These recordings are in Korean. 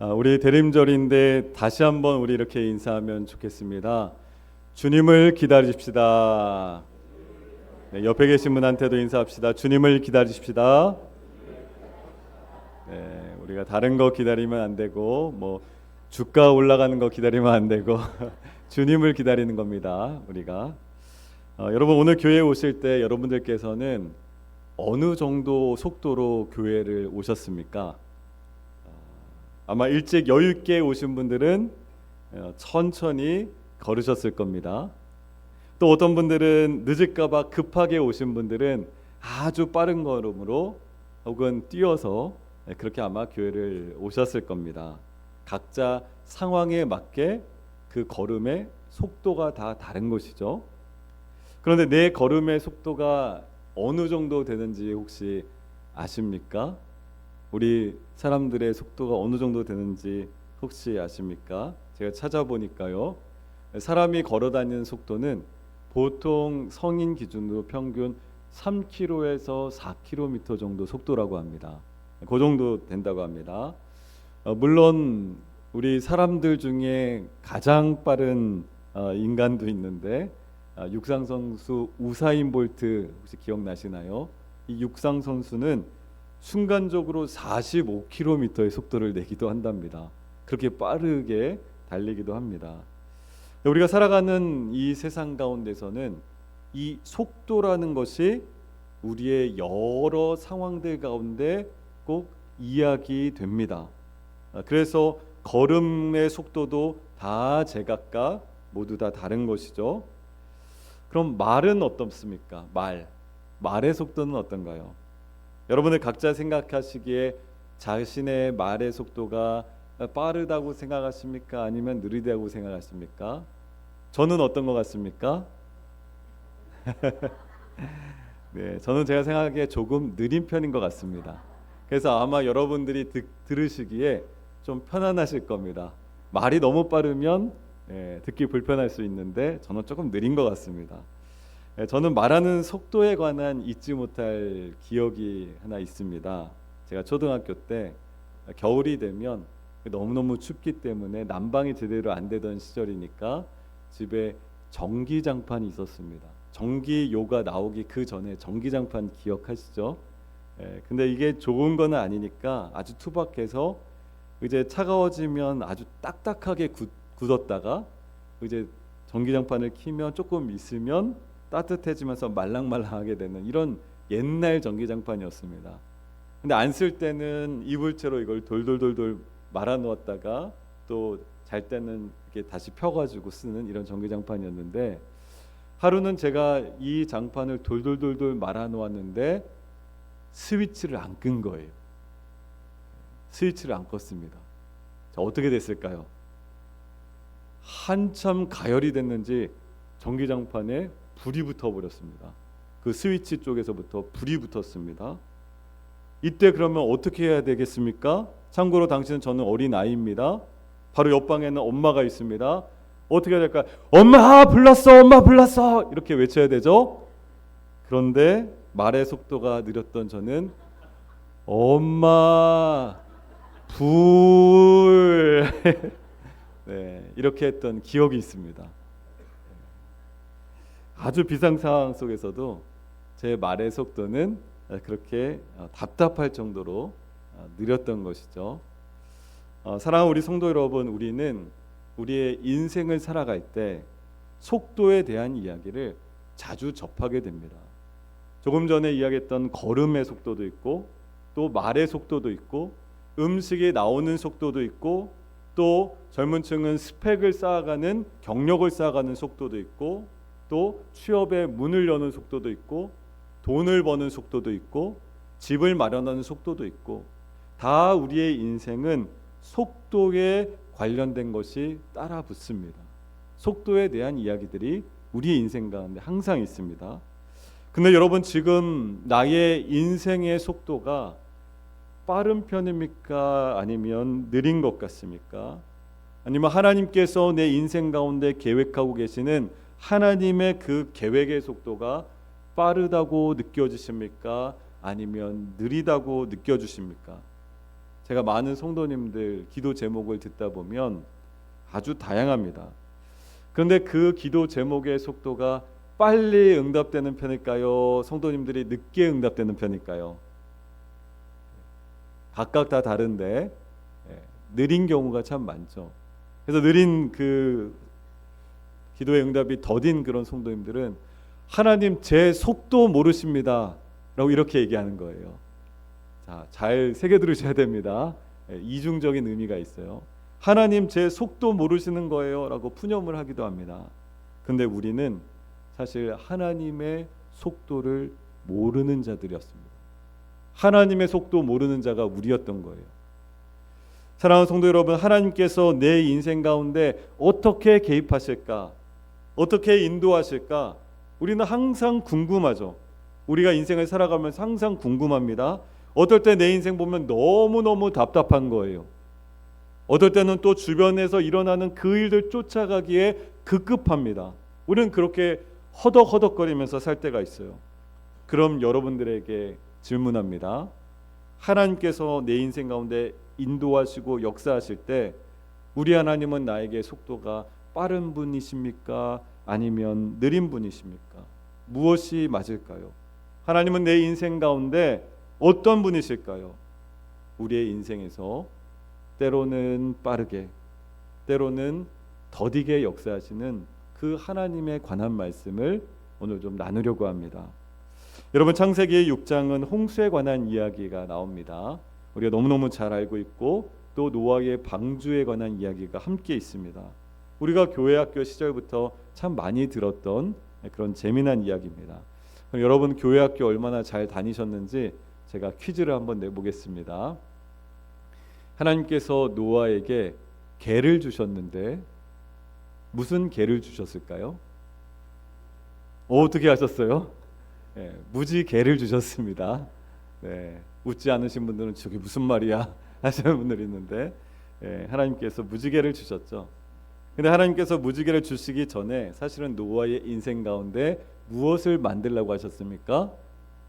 우리 대림절인데 다시 한번 우리 이렇게 인사하면 좋겠습니다. 주님을 기다리십시다. 네, 옆에 계신 분한테도 인사합시다. 주님을 기다리십시다. 네, 우리가 다른 거 기다리면 안 되고 주가 올라가는 거 기다리면 안 되고 주님을 기다리는 겁니다. 우리가 여러분 오늘 교회에 오실 때 여러분들께서는 어느 정도 속도로 교회를 오셨습니까? 아마 일찍 여유 있게 오신 분들은 천천히 걸으셨을 겁니다. 또 어떤 분들은 늦을까봐 급하게 오신 분들은 아주 빠른 걸음으로 혹은 뛰어서 그렇게 아마 교회를 오셨을 겁니다. 각자 상황에 맞게 그 걸음의 속도가 다 다른 것이죠. 그런데 내 걸음의 속도가 어느 정도 되는지 혹시 아십니까? 우리 사람들의 속도가 어느 정도 되는지 혹시 아십니까? 제가 찾아보니까요. 사람이 걸어다니는 속도는 보통 성인 기준으로 평균 3km에서 4km 정도 속도라고 합니다. 그 정도 된다고 합니다. 물론 우리 사람들 중에 가장 빠른 인간도 있는데 육상 선수 우사인 볼트 혹시 기억나시나요? 이 육상 선수는 순간적으로 45km의 속도를 내기도 한답니다. 그렇게 빠르게 달리기도 합니다. 우리가 살아가는 이 세상 가운데서는 이 속도라는 것이 우리의 여러 상황들 가운데 꼭 이야기됩니다. 그래서 걸음의 속도도 다 제각각 모두 다 다른 것이죠. 그럼 말은 어떻습니까? 말의 속도는 어떤가요? 여러분들 각자 생각하시기에 자신의 말의 속도가 빠르다고 생각하십니까? 아니면 느리다고 생각하십니까? 저는 어떤 것 같습니까? 네, 저는 제가 생각하기에 조금 느린 편인 것 같습니다. 그래서 아마 여러분들이 들으시기에 좀 편안하실 겁니다. 말이 너무 빠르면 듣기 불편할 수 있는데 저는 조금 느린 것 같습니다. 저는 말하는 속도에 관한 잊지 못할 기억이 하나 있습니다. 제가 초등학교 때 겨울이 되면 너무너무 춥기 때문에 난방이 제대로 안 되던 시절이니까 집에 전기장판이 있었습니다. 전기요가 나오기 그 전에 전기장판 기억하시죠? 근데 이게 좋은 건 아니니까 아주 투박해서 이제 차가워지면 아주 딱딱하게 굳었다가 이제 전기장판을 켜면 조금 있으면 따뜻해지면서 말랑말랑하게 되는 이런 옛날 전기장판이었습니다. 근데 안 쓸 때는 이불채로 이걸 돌돌돌돌 말아 놓았다가 또 잘 때는 이렇게 다시 펴가지고 쓰는 이런 전기장판이었는데 하루는 제가 이 장판을 돌돌돌돌 말아 놓았는데 스위치를 안 끈 거예요. 스위치를 안 껐습니다. 자, 어떻게 됐을까요? 한참 가열이 됐는지 전기장판에 불이 붙어버렸습니다. 그 스위치 쪽에서부터 불이 붙었습니다. 이때 그러면 어떻게 해야 되겠습니까? 참고로 당시는 저는 어린 아이입니다. 바로 옆방에는 엄마가 있습니다. 어떻게 해야 될까요? 엄마 불났어, 엄마 불났어 이렇게 외쳐야 되죠. 그런데 말의 속도가 느렸던 저는 엄마 불 네, 이렇게 했던 기억이 있습니다. 아주 비상 상황 속에서도 제 말의 속도는 그렇게 답답할 정도로 느렸던 것이죠. 사랑하는 우리 성도 여러분, 우리는 우리의 인생을 살아갈 때 속도에 대한 이야기를 자주 접하게 됩니다. 조금 전에 이야기했던 걸음의 속도도 있고 또 말의 속도도 있고 음식이 나오는 속도도 있고 또 젊은 층은 스펙을 쌓아가는 경력을 쌓아가는 속도도 있고 또 취업의 문을 여는 속도도 있고 돈을 버는 속도도 있고 집을 마련하는 속도도 있고 다 우리의 인생은 속도에 관련된 것이 따라 붙습니다. 속도에 대한 이야기들이 우리의 인생 가운데 항상 있습니다. 근데 여러분 지금 나의 인생의 속도가 빠른 편입니까? 아니면 느린 것 같습니까? 아니면 하나님께서 내 인생 가운데 계획하고 계시는 하나님의 그 계획의 속도가 빠르다고 느껴지십니까? 아니면 느리다고 느껴지십니까? 제가 많은 성도님들 기도 제목을 듣다 보면 아주 다양합니다. 그런데 그 기도 제목의 속도가 빨리 응답되는 편일까요? 성도님들이 늦게 응답되는 편일까요? 각각 다 다른데 느린 경우가 참 많죠. 그래서 느린 그 기도의 응답이 더딘 그런 성도님들은 하나님 제 속도 모르십니다 라고 이렇게 얘기하는 거예요. 자, 잘 새겨 들으셔야 됩니다. 이중적인 의미가 있어요. 하나님 제 속도 모르시는 거예요 라고 푸념을 하기도 합니다. 근데 우리는 사실 하나님의 속도를 모르는 자들이었습니다. 하나님의 속도 모르는 자가 우리였던 거예요. 사랑하는 성도 여러분, 하나님께서 내 인생 가운데 어떻게 개입하실까? 어떻게 인도하실까? 우리는 항상 궁금하죠. 우리가 인생을 살아가면서 항상 궁금합니다. 어떨 때 내 인생 보면 너무너무 답답한 거예요. 어떨 때는 또 주변에서 일어나는 그 일들 쫓아가기에 급급합니다. 우리는 그렇게 허덕허덕거리면서 살 때가 있어요. 그럼 여러분들에게 질문합니다. 하나님께서 내 인생 가운데 인도하시고 역사하실 때 우리 하나님은 나에게 속도가 빠른 분이십니까? 아니면 느린 분이십니까? 무엇이 맞을까요? 하나님은 내 인생 가운데 어떤 분이실까요? 우리의 인생에서 때로는 빠르게, 때로는 더디게 역사하시는 그 하나님에 관한 말씀을 오늘 좀 나누려고 합니다. 여러분, 창세기 6장은 홍수에 관한 이야기가 나옵니다. 우리가 너무너무 잘 알고 있고 또 노아의 방주에 관한 이야기가 함께 있습니다. 우리가 교회 학교 시절부터 참 많이 들었던 그런 재미난 이야기입니다. 그럼 여러분 교회 학교 얼마나 잘 다니셨는지 제가 퀴즈를 한번 내보겠습니다. 하나님께서 노아에게 개를 주셨는데 무슨 개를 주셨을까요? 어떻게 하셨어요? 네, 무지 개를 주셨습니다. 네, 웃지 않으신 분들은 저게 무슨 말이야 하시는 분들이 있는데 하나님께서 무지개를 주셨죠. 근데 하나님께서 무지개를 주시기 전에 사실은 노아의 인생 가운데 무엇을 만들라고 하셨습니까?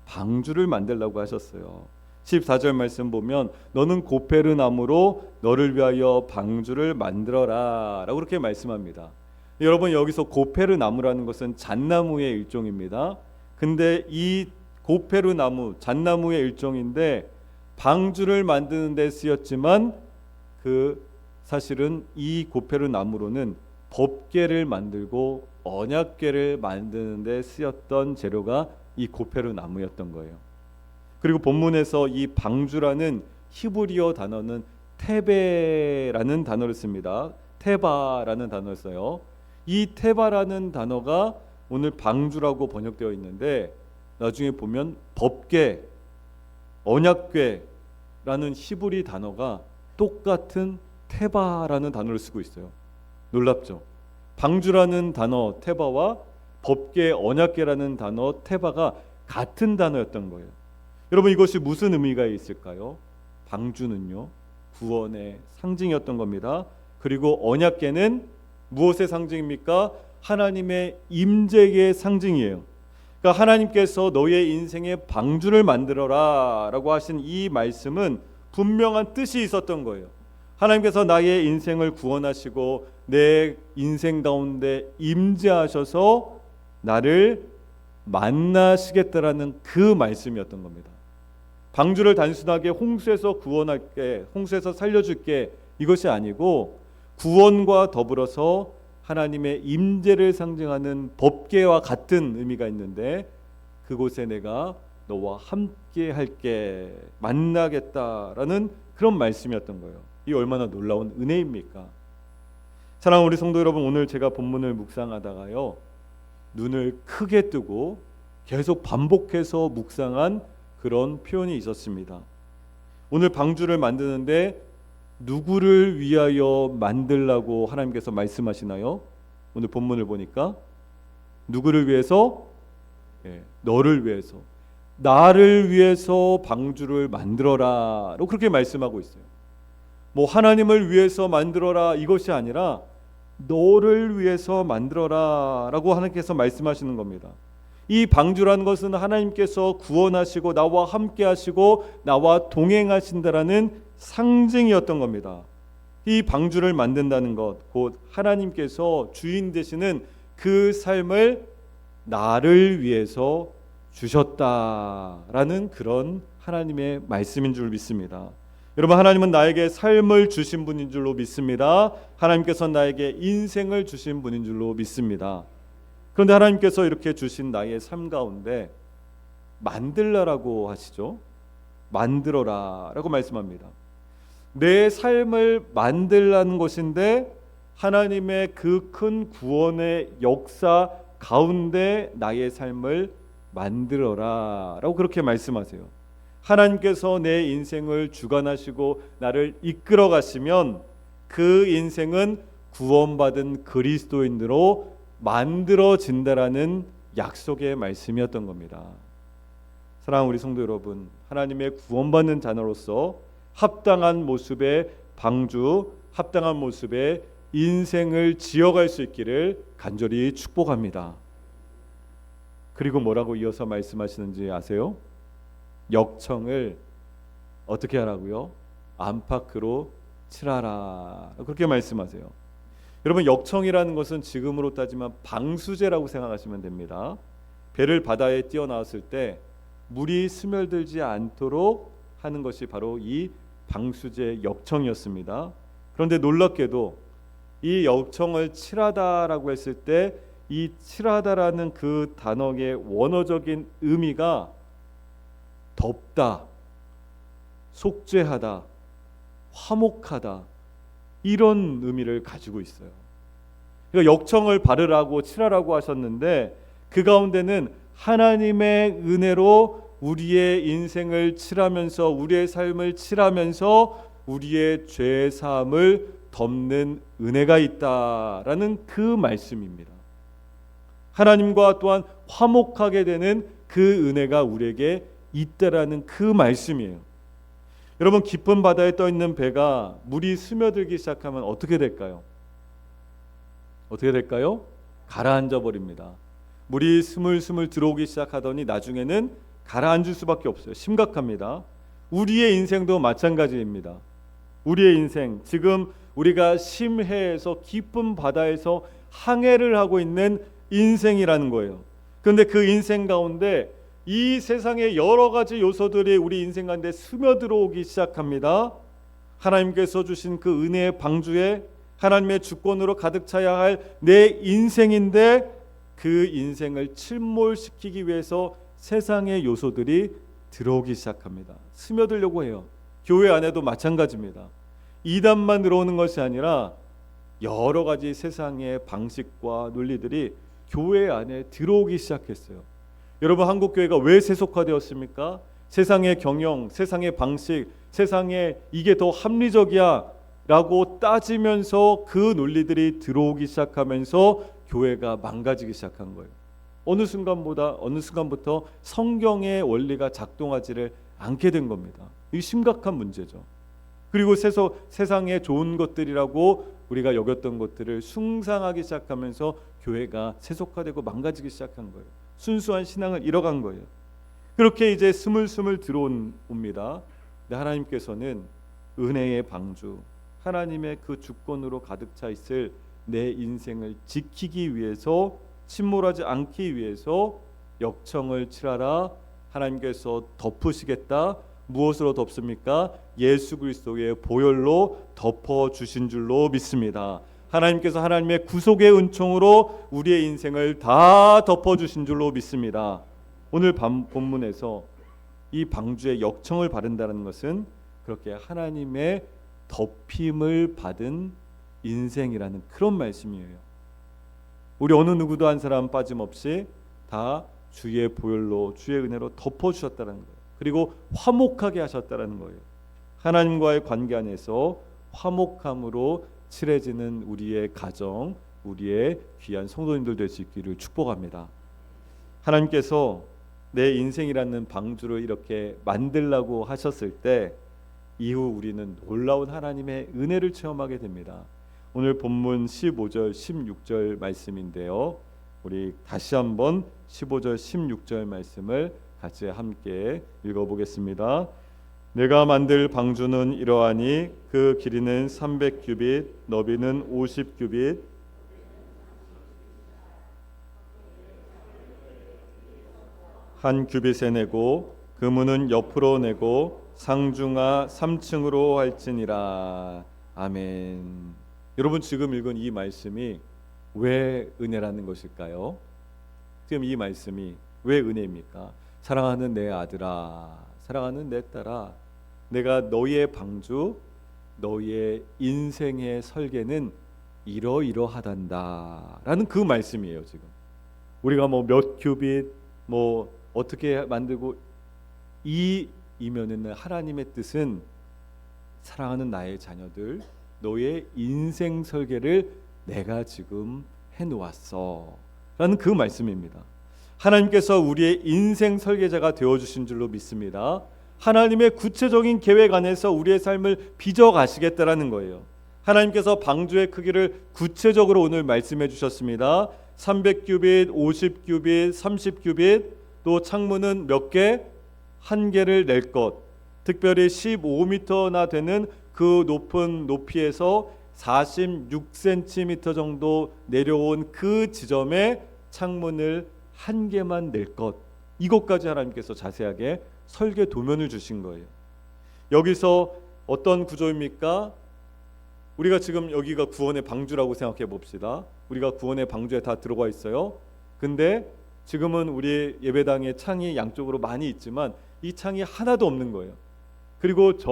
방주를 만들라고 하셨어요. 14절 말씀 보면 너는 고페르 나무로 너를 위하여 방주를 만들어라 라고 그렇게 말씀합니다. 여러분, 여기서 고페르 나무라는 것은 잣나무의 일종입니다. 근데 이 고페르 나무, 잣나무의 일종인데 방주를 만드는 데 쓰였지만 사실은 이 고페르 나무로는 법궤를 만들고 언약궤를 만드는 데 쓰였던 재료가 이 고페르 나무였던 거예요. 그리고 본문에서 이 방주라는 히브리어 단어는 테베라는 단어를 씁니다. 테바라는 단어를 써요. 이 테바라는 단어가 오늘 방주라고 번역되어 있는데 나중에 보면 법궤, 언약궤라는 히브리 단어가 똑같은 테바라는 단어를 쓰고 있어요. 놀랍죠? 방주라는 단어 테바와 법궤, 언약궤라는 단어 테바가 같은 단어였던 거예요. 여러분, 이것이 무슨 의미가 있을까요? 방주는요, 구원의 상징이었던 겁니다. 그리고 언약궤는 무엇의 상징입니까? 하나님의 임재의 상징이에요. 그러니까 하나님께서 너의 인생에 방주를 만들어라 라고 하신 이 말씀은 분명한 뜻이 있었던 거예요. 하나님께서 나의 인생을 구원하시고 내 인생 가운데 임재하셔서 나를 만나시겠다라는 그 말씀이었던 겁니다. 방주를 단순하게 홍수에서 구원할게, 홍수에서 살려줄게 이것이 아니고 구원과 더불어서 하나님의 임재를 상징하는 법궤와 같은 의미가 있는데 그곳에 내가 너와 함께 할게, 만나겠다라는 그런 말씀이었던 거예요. 이 얼마나 놀라운 은혜입니까? 사랑하는 우리 성도 여러분, 오늘 제가 본문을 묵상하다가요, 눈을 크게 뜨고 계속 반복해서 묵상한 그런 표현이 있었습니다. 오늘 방주를 만드는데 누구를 위하여 만들라고 하나님께서 말씀하시나요? 오늘 본문을 보니까 누구를 위해서? 너를 위해서, 나를 위해서 방주를 만들어라 라고 그렇게 말씀하고 있어요. 뭐 하나님을 위해서 만들어라 이것이 아니라 너를 위해서 만들어라 라고 하나님께서 말씀하시는 겁니다. 이 방주라는 것은 하나님께서 구원하시고 나와 함께 하시고 나와 동행하신다라는 상징이었던 겁니다. 이 방주를 만든다는 것, 곧 하나님께서 주인 되시는 그 삶을 나를 위해서 주셨다라는 그런 하나님의 말씀인 줄 믿습니다. 여러분, 하나님은 나에게 삶을 주신 분인 줄로 믿습니다. 하나님께서 나에게 인생을 주신 분인 줄로 믿습니다. 그런데 하나님께서 이렇게 주신 나의 삶 가운데 만들라라고 하시죠. 만들어라 라고 말씀합니다. 내 삶을 만들라는 것인데 하나님의 그 큰 구원의 역사 가운데 나의 삶을 만들어라 라고 그렇게 말씀하세요. 하나님께서 내 인생을 주관하시고 나를 이끌어 가시면 그 인생은 구원받은 그리스도인으로 만들어진다라는 약속의 말씀이었던 겁니다. 사랑하는 우리 성도 여러분, 하나님의 구원받는 자녀로서 합당한 모습의 방주, 합당한 모습의 인생을 지어갈 수 있기를 간절히 축복합니다. 그리고 뭐라고 이어서 말씀하시는지 아세요? 역청을 어떻게 하라고요? 안팎으로 칠하라. 그렇게 말씀하세요. 여러분, 역청이라는 것은 지금으로 따지면 방수제라고 생각하시면 됩니다. 배를 바다에 띄어나왔을 때 물이 스며들지 않도록 하는 것이 바로 이 방수제 역청이었습니다. 그런데 놀랍게도 이 역청을 칠하다라고 했을 때 이 칠하다라는 그 단어의 원어적인 의미가 덮다, 속죄하다, 화목하다 이런 의미를 가지고 있어요. 그러니까 역청을 바르라고 칠하라고 하셨는데 그 가운데는 하나님의 은혜로 우리의 인생을 칠하면서 우리의 삶을 칠하면서 우리의 죄 사함을 덮는 은혜가 있다라는 그 말씀입니다. 하나님과 또한 화목하게 되는 그 은혜가 우리에게 있다라는 그 말씀이에요. 여러분, 깊은 바다에 떠 있는 배가 물이 스며들기 시작하면 어떻게 될까요? 어떻게 될까요? 가라앉아 버립니다. 물이 스물스물 들어오기 시작하더니 나중에는 가라앉을 수밖에 없어요. 심각합니다. 우리의 인생도 마찬가지입니다. 우리의 인생, 지금 우리가 심해에서 깊은 바다에서 항해를 하고 있는 인생이라는 거예요. 그런데 그 인생 가운데 이 세상의 여러 가지 요소들이 우리 인생 가운데 스며들어오기 시작합니다. 하나님께서 주신 그 은혜의 방주에 하나님의 주권으로 가득 차야 할 내 인생인데 그 인생을 침몰시키기 위해서 세상의 요소들이 들어오기 시작합니다. 스며들려고 해요. 교회 안에도 마찬가지입니다. 이단만 들어오는 것이 아니라 여러 가지 세상의 방식과 논리들이 교회 안에 들어오기 시작했어요. 여러분, 한국교회가 왜 세속화되었습니까? 세상의 경영, 세상의 방식, 세상에 이게 더 합리적이야 라고 따지면서 그 논리들이 들어오기 시작하면서 교회가 망가지기 시작한 거예요. 어느 순간부터 성경의 원리가 작동하지를 않게 된 겁니다. 이 심각한 문제죠. 그리고 세상의 좋은 것들이라고 우리가 여겼던 것들을 숭상하기 시작하면서 교회가 세속화되고 망가지기 시작한 거예요. 순수한 신앙을 잃어간 거예요. 그렇게 이제 스물스물 들어옵니다. 근데 하나님께서는 은혜의 방주, 하나님의 그 주권으로 가득 차 있을 내 인생을 지키기 위해서, 침몰하지 않기 위해서 역청을 칠하라. 하나님께서 덮으시겠다. 무엇으로 덮습니까? 예수 그리스도의 보혈로 덮어주신 줄로 믿습니다. 하나님께서 하나님의 구속의 은총으로 우리의 인생을 다 덮어주신 줄로 믿습니다. 오늘 본문에서 이 방주에 역청을 바른다는 것은 그렇게 하나님의 덮임을 받은 인생이라는 그런 말씀이에요. 우리 어느 누구도 한 사람 빠짐없이 다 주의 보혈로, 주의 은혜로 덮어주셨다는 거예요. 그리고 화목하게 하셨다는 거예요. 하나님과의 관계 안에서 화목함으로 칠해지는 우리의 가정, 우리의 귀한 성도님들 될 수 있기를 축복합니다. 하나님께서 내 인생이라는 방주를 이렇게 만들라고 하셨을 때 이후 우리는 놀라운 하나님의 은혜를 체험하게 됩니다. 오늘 본문 15절 16절 말씀인데요. 우리 다시 한번 15절 16절 말씀을 같이 함께 읽어보겠습니다. 내가 만들 방주는 이러하니 그 길이는 300규빗, 너비는 50규빗, 한 규빗에 내고 그 문은 옆으로 내고 상중하 3층으로 할지니라. 아멘. 여러분, 지금 읽은 이 말씀이 왜 은혜라는 것일까요? 지금 이 말씀이 왜 은혜입니까? 사랑하는 내 아들아, 사랑하는 내 딸아, 내가 너희의 방주, 너희의 인생의 설계는 이러이러하단다 라는 그 말씀이에요. 지금 우리가 뭐 몇 규빗 뭐 어떻게 만들고 이면에는 하나님의 뜻은 사랑하는 나의 자녀들, 너의 인생 설계를 내가 지금 해놓았어 라는 그 말씀입니다. 하나님께서 우리의 인생 설계자가 되어주신 줄로 믿습니다. 하나님의 구체적인 계획 안에서 우리의 삶을 빚어가시겠다라는 거예요. 하나님께서 방주의 크기를 구체적으로 오늘 말씀해 주셨습니다. 300규빗, 50규빗, 30규빗, 또 창문은 몇 개? 한 개를 낼 것. 특별히 15m나 되는 그 높은 높이에서 46cm 정도 내려온 그 지점에 창문을 한 개만 낼 것. 이것까지 하나님께서 자세하게 설계 도면을 주신 거예요. 여기서 어떤 구조입니까? 우리가 지금 여기가 구원의 방주라고 생각해 봅시다. 우리가 구원의 방주에 다 들어가 있어요. 근데 지금은 우리 예배당에 창이 양쪽으로 많이 있지만 이 창이 하나도 없는 거예요. 그리고 저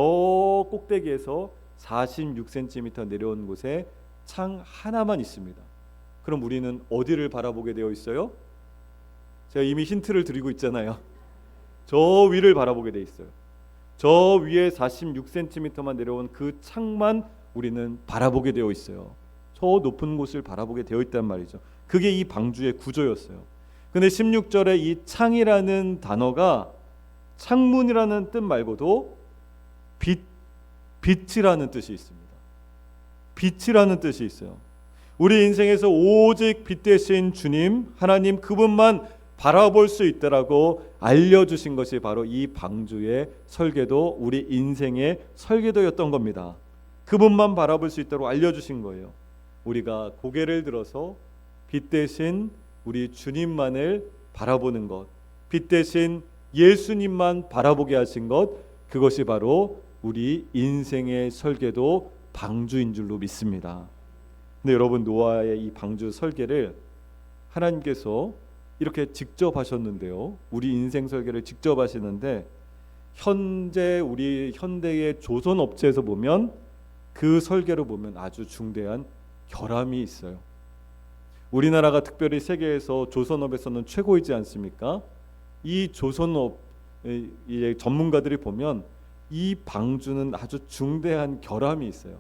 꼭대기에서 46cm 내려온 곳에 창 하나만 있습니다. 그럼 우리는 어디를 바라보게 되어 있어요? 제가 이미 힌트를 드리고 있잖아요. 저 위를 바라보게 되어 있어요. 저 위에 46cm만 내려온 그 창만 우리는 바라보게 되어 있어요. 저 높은 곳을 바라보게 되어 있단 말이죠. 그게 이 방주의 구조였어요. 근데 16절에 이 창이라는 단어가 창문이라는 뜻 말고도 빛이라는 뜻이 있습니다. 빛이라는 뜻이 있어요. 우리 인생에서 오직 빛 되신 주님, 하나님 그분만 바라볼 수 있다라고 알려주신 것이 바로 이 방주의 설계도, 우리 인생의 설계도였던 겁니다. 그분만 바라볼 수 있도록 알려주신 거예요. 우리가 고개를 들어서 빛 대신 우리 주님만을 바라보는 것, 빛 대신 예수님만 바라보게 하신 것, 그것이 바로 우리 인생의 설계도 방주인 줄로 믿습니다. 근데 여러분, 노아의 이 방주 설계를 하나님께서 이렇게 직접 하셨는데요. 우리 인생 설계를 직접 하시는데 현재 우리 현대의 조선 업체에서 보면 그 설계로 보면 아주 중대한 결함이 있어요. 우리나라가 특별히 세계에서 조선업에서는 최고이지 않습니까? 이 조선업 전문가들이 보면 이 방주는 아주 중대한 결함이 있어요.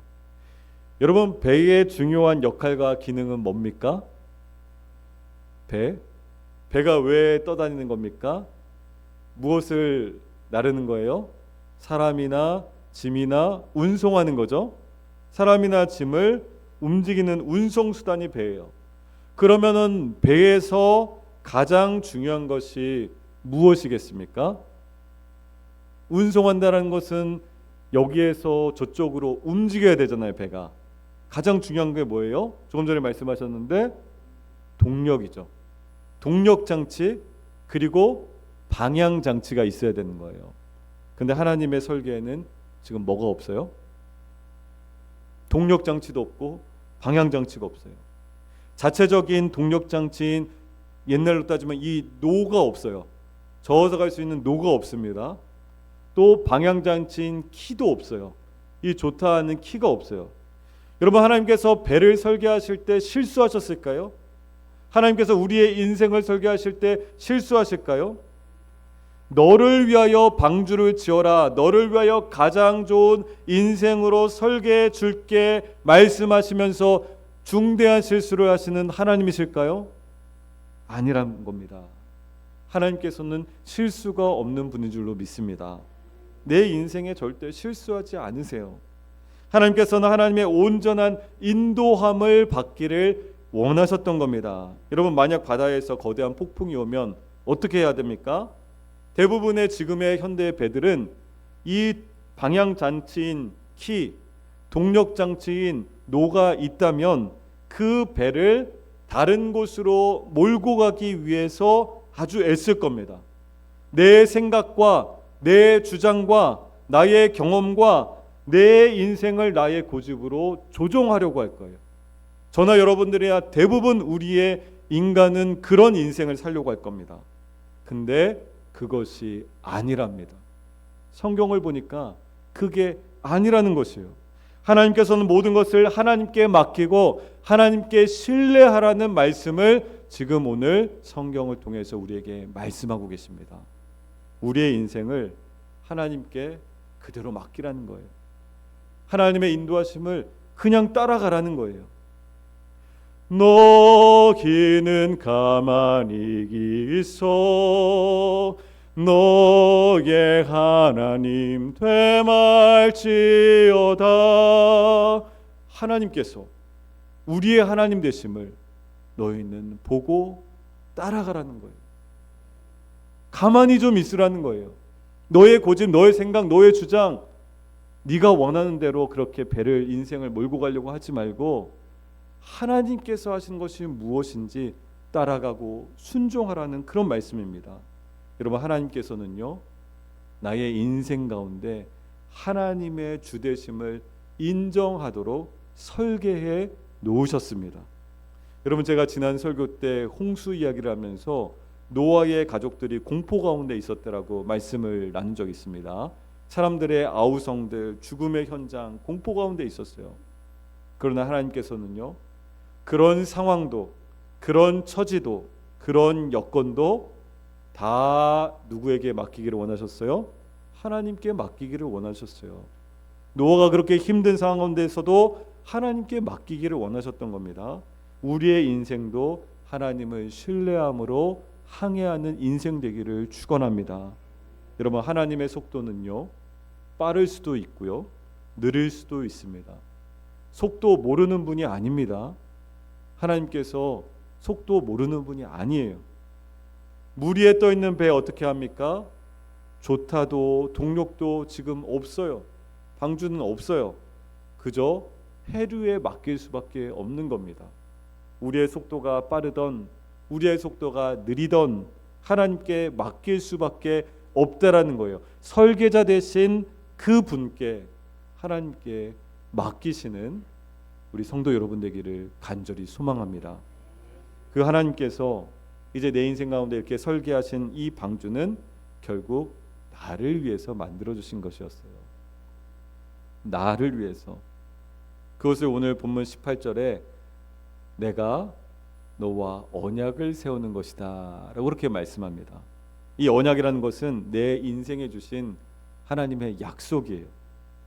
여러분, 배의 중요한 역할과 기능은 뭡니까? 배가 왜 떠다니는 겁니까? 무엇을 나르는 거예요? 사람이나 짐이나 운송하는 거죠. 사람이나 짐을 움직이는 운송수단이 배예요. 그러면은 배에서 가장 중요한 것이 무엇이겠습니까? 운송한다는 것은 여기에서 저쪽으로 움직여야 되잖아요. 배가 가장 중요한 게 뭐예요? 조금 전에 말씀하셨는데 동력이죠. 동력 장치, 그리고 방향 장치가 있어야 되는 거예요. 근데 하나님의 설계에는 지금 뭐가 없어요? 동력 장치도 없고 방향 장치가 없어요. 자체적인 동력 장치인, 옛날로 따지면 이 노가 없어요. 저어서 갈 수 있는 노가 없습니다. 또 방향 장치인 키도 없어요. 이 좋다 하는 키가 없어요. 여러분, 하나님께서 배를 설계하실 때 실수하셨을까요? 하나님께서 우리의 인생을 설계하실 때 실수하실까요? 너를 위하여 방주를 지어라, 너를 위하여 가장 좋은 인생으로 설계해 줄게 말씀하시면서 중대한 실수를 하시는 하나님이실까요? 아니란 겁니다. 하나님께서는 실수가 없는 분인 줄로 믿습니다. 내 인생에 절대 실수하지 않으세요. 하나님께서는 하나님의 온전한 인도함을 받기를 원하셨던 겁니다. 여러분, 만약 바다에서 거대한 폭풍이 오면 어떻게 해야 됩니까? 대부분의 지금의 현대의 배들은 이 방향 장치인 키, 동력 장치인 노가 있다면 그 배를 다른 곳으로 몰고 가기 위해서 아주 애쓸 겁니다. 내 생각과 내 주장과 나의 경험과 내 인생을 나의 고집으로 조종하려고 할 거예요. 저나 여러분들이야 대부분 우리의 인간은 그런 인생을 살려고 할 겁니다. 근데 그것이 아니랍니다. 성경을 보니까 그게 아니라는 것이에요. 하나님께서는 모든 것을 하나님께 맡기고 하나님께 신뢰하라는 말씀을 지금 오늘 성경을 통해서 우리에게 말씀하고 계십니다. 우리의 인생을 하나님께 그대로 맡기라는 거예요. 하나님의 인도하심을 그냥 따라가라는 거예요. 너희는 가만히 있어 너의 하나님 되말지어다. 하나님께서 우리의 하나님 되심을 너희는 보고 따라가라는 거예요. 가만히 좀 있으라는 거예요. 너의 고집, 너의 생각, 너의 주장, 네가 원하는 대로 그렇게 배를 인생을 몰고 가려고 하지 말고 하나님께서 하신 것이 무엇인지 따라가고 순종하라는 그런 말씀입니다. 여러분, 하나님께서는요 나의 인생 가운데 하나님의 주되심을 인정하도록 설계해 놓으셨습니다. 여러분, 제가 지난 설교 때 홍수 이야기를 하면서 노아의 가족들이 공포 가운데 있었다라고 말씀을 나눈 적이 있습니다. 사람들의 아우성들, 죽음의 현장, 공포 가운데 있었어요. 그러나 하나님께서는요 그런 상황도, 그런 처지도, 그런 여건도 다 누구에게 맡기기를 원하셨어요? 하나님께 맡기기를 원하셨어요. 노아가 그렇게 힘든 상황 가운데서도 하나님께 맡기기를 원하셨던 겁니다. 우리의 인생도 하나님을 신뢰함으로 항해하는 인생 되기를 축원합니다. 여러분, 하나님의 속도는요 빠를 수도 있고요 느릴 수도 있습니다. 속도 모르는 분이 아닙니다. 하나님께서 속도 모르는 분이 아니에요. 물 위에 떠 있는 배 어떻게 합니까? 조타도 동력도 지금 없어요. 방주는 없어요. 그저 해류에 맡길 수밖에 없는 겁니다. 우리의 속도가 빠르던 우리의 속도가 느리던 하나님께 맡길 수밖에 없다라는 거예요. 설계자 되신 그 분께 하나님께 맡기시는 우리 성도 여러분 되기를 간절히 소망합니다. 그 하나님께서 이제 내 인생 가운데 이렇게 설계하신 이 방주는 결국 나를 위해서 만들어주신 것이었어요. 나를 위해서. 그것을 오늘 본문 18절에 내가 너와 언약을 세우는 것이다 라고 그렇게 말씀합니다. 이 언약이라는 것은 내 인생에 주신 하나님의 약속이에요.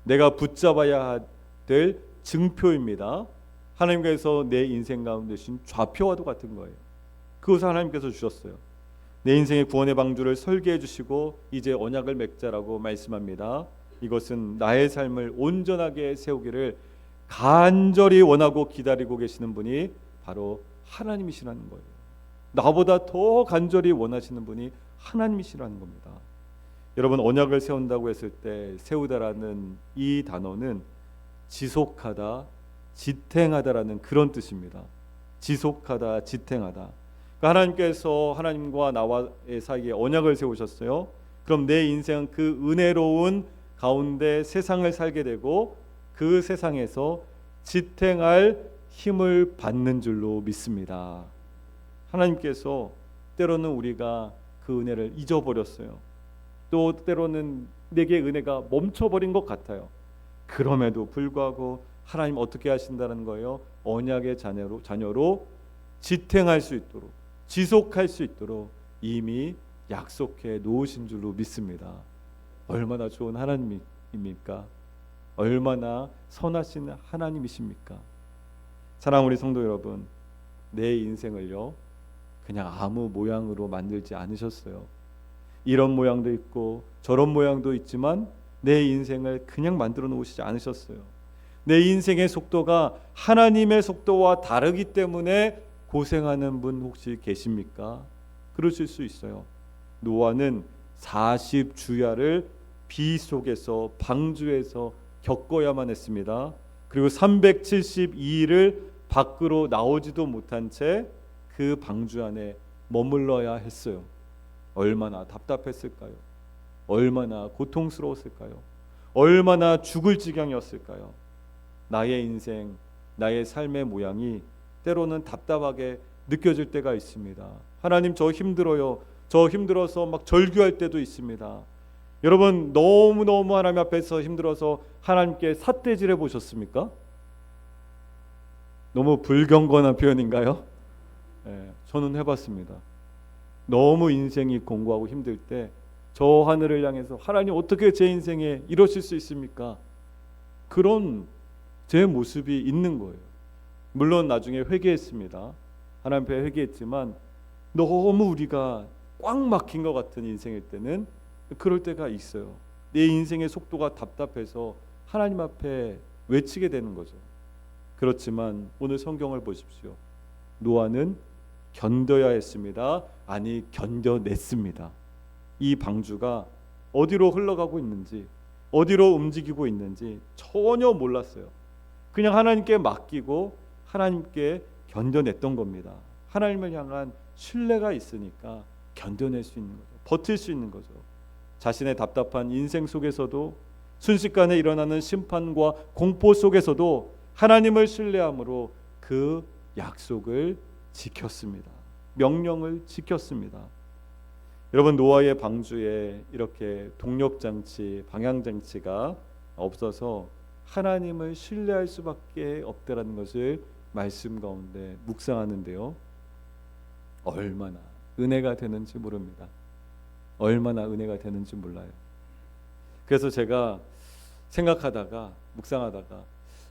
내가 붙잡아야 될 증표입니다. 하나님께서 내 인생 가운데 주신 좌표와도 같은 거예요. 그것을 하나님께서 주셨어요. 내 인생의 구원의 방주를 설계해 주시고 이제 언약을 맺자라고 말씀합니다. 이것은 나의 삶을 온전하게 세우기를 간절히 원하고 기다리고 계시는 분이 바로 하나님이시라는 거예요. 나보다 더 간절히 원하시는 분이 하나님이시라는 겁니다. 여러분, 언약을 세운다고 했을 때 세우다라는 이 단어는 지속하다, 지탱하다라는 그런 뜻입니다. 지속하다, 지탱하다. 하나님께서 하나님과 나와의 사이에 언약을 세우셨어요. 그럼 내 인생은 그 은혜로운 가운데 세상을 살게 되고 그 세상에서 지탱할 힘을 받는 줄로 믿습니다. 하나님께서 때로는 우리가 그 은혜를 잊어버렸어요. 또 때로는 내게 은혜가 멈춰버린 것 같아요. 그럼에도 불구하고 하나님 어떻게 하신다는 거예요? 언약의 자녀로 지탱할 수 있도록, 지속할 수 있도록 이미 약속해 놓으신 줄로 믿습니다. 얼마나 좋은 하나님입니까? 얼마나 선하신 하나님이십니까? 사랑하는 우리 성도 여러분, 내 인생을요 그냥 아무 모양으로 만들지 않으셨어요. 이런 모양도 있고 저런 모양도 있지만 내 인생을 그냥 만들어 놓으시지 않으셨어요. 내 인생의 속도가 하나님의 속도와 다르기 때문에 고생하는 분 혹시 계십니까? 그러실 수 있어요. 노아는 40주야를 비 속에서 방주에서 겪어야만 했습니다. 그리고 372일을 밖으로 나오지도 못한 채 그 방주 안에 머물러야 했어요. 얼마나 답답했을까요? 얼마나 고통스러웠을까요? 얼마나 죽을 지경이었을까요? 나의 인생, 나의 삶의 모양이 때로는 답답하게 느껴질 때가 있습니다. 하나님, 저 힘들어요. 저 힘들어서 막 절규할 때도 있습니다. 여러분, 너무너무 하나님 앞에서 힘들어서 하나님께 삿대질해 보셨습니까? 너무 불경건한 표현인가요? 저는 해봤습니다. 너무 인생이 공고하고 힘들 때 저 하늘을 향해서 하나님, 어떻게 제 인생에 이러실 수 있습니까? 그런 제 모습이 있는 거예요. 물론 나중에 회개했습니다. 하나님 앞에 회개했지만 너무 우리가 꽉 막힌 것 같은 인생일 때는 그럴 때가 있어요. 내 인생의 속도가 답답해서 하나님 앞에 외치게 되는 거죠. 그렇지만 오늘 성경을 보십시오. 노아는 견뎌야 했습니다. 아니, 견뎌냈습니다. 이 방주가 어디로 흘러가고 있는지, 어디로 움직이고 있는지 전혀 몰랐어요. 그냥 하나님께 맡기고 하나님께 견뎌냈던 겁니다. 하나님을 향한 신뢰가 있으니까 견뎌낼 수 있는 거죠. 버틸 수 있는 거죠. 자신의 답답한 인생 속에서도, 순식간에 일어나는 심판과 공포 속에서도 하나님을 신뢰함으로 그 약속을 지켰습니다. 명령을 지켰습니다. 여러분, 노아의 방주에 이렇게 동력장치, 방향장치가 없어서 하나님을 신뢰할 수밖에 없다라는 것을 말씀 가운데 묵상하는데요, 얼마나 은혜가 되는지 모릅니다. 얼마나 은혜가 되는지 몰라요. 그래서 제가 생각하다가, 묵상하다가,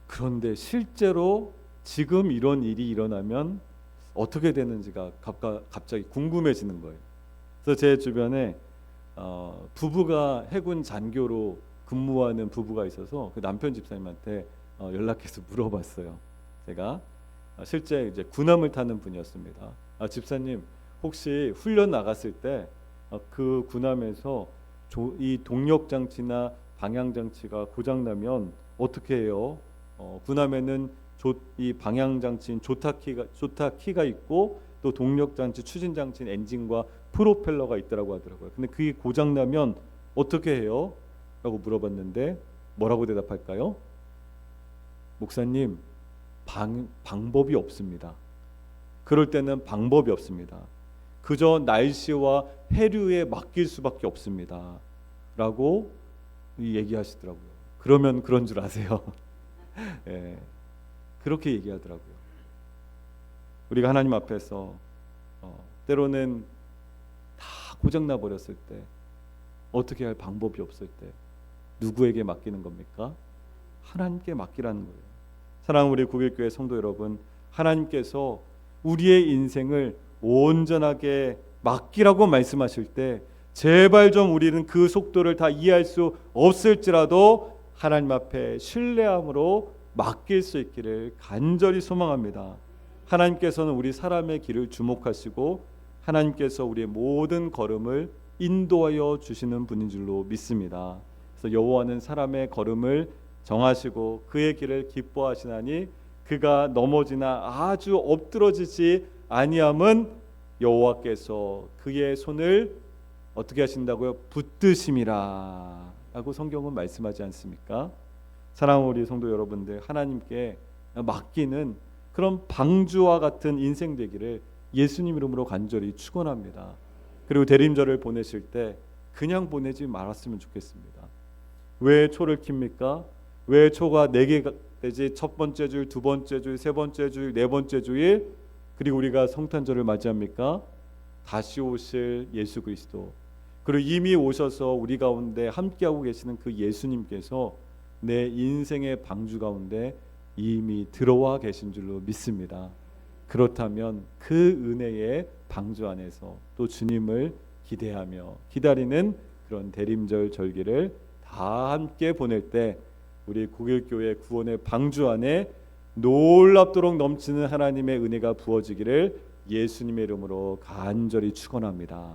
그런데 실제로 지금 이런 일이 일어나면 어떻게 되는지가 갑자기 궁금해지는 거예요. 그래서 제 주변에 부부가 해군 잔교로 근무하는 부부가 있어서 그 남편 집사님한테 연락해서 물어봤어요. 제가 실제 이제 군함을 타는 분이었습니다. 집사님, 혹시 훈련 나갔을 때 그 군함에서 이 동력 장치나 방향 장치가 고장 나면 어떻게 해요? 군함에는 이 방향 장치인 조타키가 있고 또 동력 장치, 추진 장치인 엔진과 프로펠러가 있더라고 하더라고요. 근데 그게 고장 나면 어떻게 해요? 라고 물어봤는데 뭐라고 대답할까요? 목사님, 방법이 없습니다. 그럴 때는 방법이 없습니다. 그저 날씨와 해류에 맡길 수밖에 없습니다. 라고 얘기하시더라고요. 그러면 그런 줄 아세요? 예, 그렇게 얘기하더라고요. 우리가 하나님 앞에서 때로는 다 고장나 버렸을 때, 어떻게 할 방법이 없을 때 누구에게 맡기는 겁니까? 하나님께 맡기라는 거예요. 사랑하는 우리 국일교회 성도 여러분, 하나님께서 우리의 인생을 온전하게 맡기라고 말씀하실 때 제발 좀 우리는 그 속도를 다 이해할 수 없을지라도 하나님 앞에 신뢰함으로 맡길 수 있기를 간절히 소망합니다. 하나님께서는 우리 사람의 길을 주목하시고 하나님께서 우리의 모든 걸음을 인도하여 주시는 분인 줄로 믿습니다. 그래서 여호와는 사람의 걸음을 정하시고 그의 길을 기뻐하시나니 그가 넘어지나 아주 엎드러지지 아니함은 여호와께서 그의 손을 어떻게 하신다고요? 붙드심이라 라고 성경은 말씀하지 않습니까? 사랑하는 우리 성도 여러분들, 하나님께 맡기는 그런 방주와 같은 인생 되기를 예수님 이름으로 간절히 축원합니다. 그리고 대림절을 보내실 때 그냥 보내지 말았으면 좋겠습니다. 왜 초를 킵니까? 왜 초가 4개가 되지? 첫 번째 주일, 두 번째 주일, 세 번째 주일, 네 번째 주일, 그리고 우리가 성탄절을 맞이합니까? 다시 오실 예수 그리스도, 그리고 이미 오셔서 우리 가운데 함께하고 계시는 그 예수님께서 내 인생의 방주 가운데 이미 들어와 계신 줄로 믿습니다. 그렇다면 그 은혜의 방주 안에서 또 주님을 기대하며 기다리는 그런 대림절 절기를 다 함께 보낼 때 우리 국일교회 구원의 방주 안에 놀랍도록 넘치는 하나님의 은혜가 부어지기를 예수님의 이름으로 간절히 축원합니다.